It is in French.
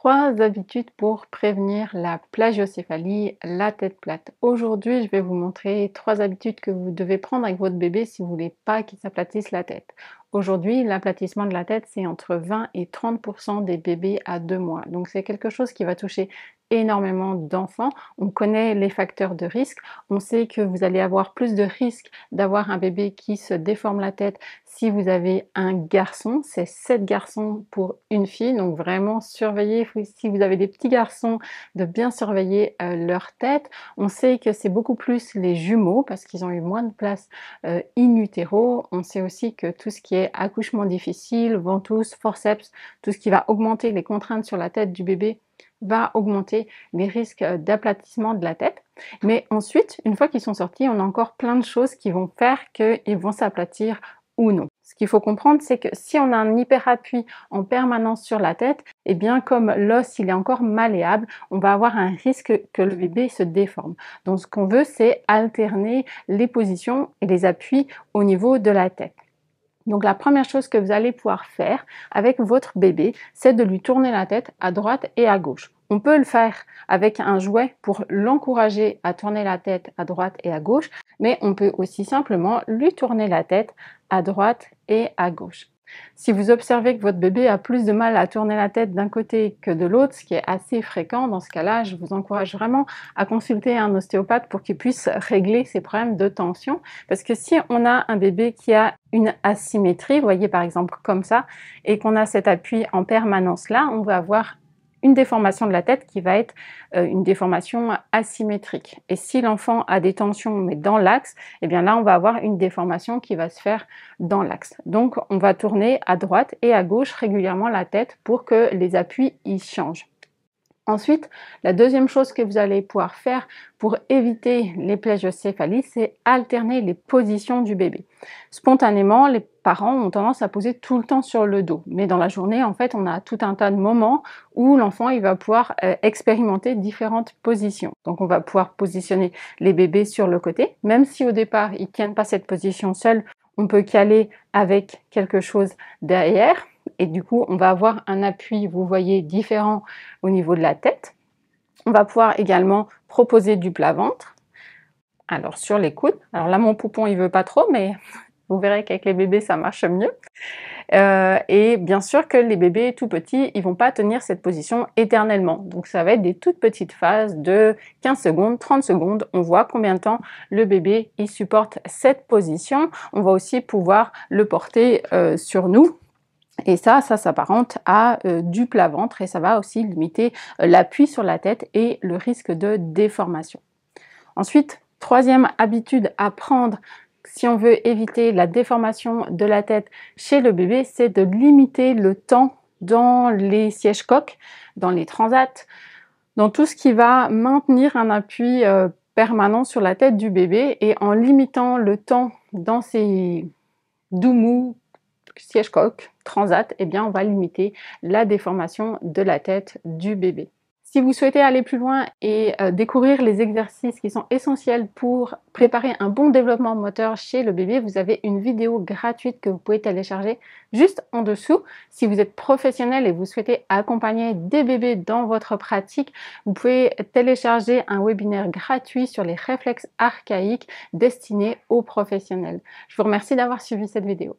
3 habitudes pour prévenir la plagiocéphalie, la tête plate. Aujourd'hui, je vais vous montrer 3 habitudes que vous devez prendre avec votre bébé si vous voulez pas qu'il s'aplatisse la tête. Aujourd'hui, l'aplatissement de la tête, c'est entre 20 et 30% des bébés à 2 mois. Donc c'est quelque chose qui va toucher énormément d'enfants. On connaît les facteurs de risque. On sait que vous allez avoir plus de risques d'avoir un bébé qui se déforme la tête si vous avez un garçon. C'est 7 garçons pour une fille. Donc vraiment surveillez, si vous avez des petits garçons, de bien surveiller leur tête. On sait que c'est beaucoup plus les jumeaux parce qu'ils ont eu moins de place in utero. On sait aussi que tout ce qui est accouchement difficile, ventouse, forceps, tout ce qui va augmenter les contraintes sur la tête du bébé va augmenter les risques d'aplatissement de la tête. Mais ensuite, une fois qu'ils sont sortis, on a encore plein de choses qui vont faire qu'ils vont s'aplatir ou non. Ce qu'il faut comprendre, c'est que si on a un hyperappui en permanence sur la tête, et bien comme l'os il est encore malléable, on va avoir un risque que le bébé se déforme. Donc ce qu'on veut, c'est alterner les positions et les appuis au niveau de la tête. Donc la première chose que vous allez pouvoir faire avec votre bébé, c'est de lui tourner la tête à droite et à gauche. On peut le faire avec un jouet pour l'encourager à tourner la tête à droite et à gauche, mais on peut aussi simplement lui tourner la tête à droite et à gauche. Si vous observez que votre bébé a plus de mal à tourner la tête d'un côté que de l'autre, ce qui est assez fréquent, dans ce cas-là, je vous encourage vraiment à consulter un ostéopathe pour qu'il puisse régler ces problèmes de tension. Parce que si on a un bébé qui a une asymétrie, vous voyez par exemple comme ça, et qu'on a cet appui en permanence là, on va avoir une déformation de la tête qui va être une déformation asymétrique. Et si l'enfant a des tensions mais dans l'axe, eh bien là on va avoir une déformation qui va se faire dans l'axe. Donc on va tourner à droite et à gauche régulièrement la tête pour que les appuis y changent. Ensuite, la deuxième chose que vous allez pouvoir faire pour éviter les plagiocéphalies, c'est alterner les positions du bébé. Spontanément, les parents ont tendance à poser tout le temps sur le dos. Mais dans la journée, en fait, on a tout un tas de moments où l'enfant il va pouvoir expérimenter différentes positions. Donc, on va pouvoir positionner les bébés sur le côté. Même si au départ, ils ne tiennent pas cette position seuls, on peut caler avec quelque chose derrière. Et du coup, on va avoir un appui, vous voyez, différent au niveau de la tête. On va pouvoir également proposer du plat-ventre. Alors, sur les coudes. Alors là, mon poupon, il veut pas trop, mais vous verrez qu'avec les bébés, ça marche mieux. Et bien sûr que les bébés tout petits, ils vont pas tenir cette position éternellement. Donc, ça va être des toutes petites phases de 15 secondes, 30 secondes. On voit combien de temps le bébé, il supporte cette position. On va aussi pouvoir le porter sur nous. Et ça s'apparente à du plat-ventre et ça va aussi limiter l'appui sur la tête et le risque de déformation. Ensuite, troisième habitude à prendre si on veut éviter la déformation de la tête chez le bébé, c'est de limiter le temps dans les sièges-coques, dans les transats, dans tout ce qui va maintenir un appui permanent sur la tête du bébé. Et en limitant le temps dans ces doux mous, siège-coque, transat, eh bien on va limiter la déformation de la tête du bébé. Si vous souhaitez aller plus loin et découvrir les exercices qui sont essentiels pour préparer un bon développement moteur chez le bébé, vous avez une vidéo gratuite que vous pouvez télécharger juste en dessous. Si vous êtes professionnel et vous souhaitez accompagner des bébés dans votre pratique, vous pouvez télécharger un webinaire gratuit sur les réflexes archaïques destinés aux professionnels. Je vous remercie d'avoir suivi cette vidéo.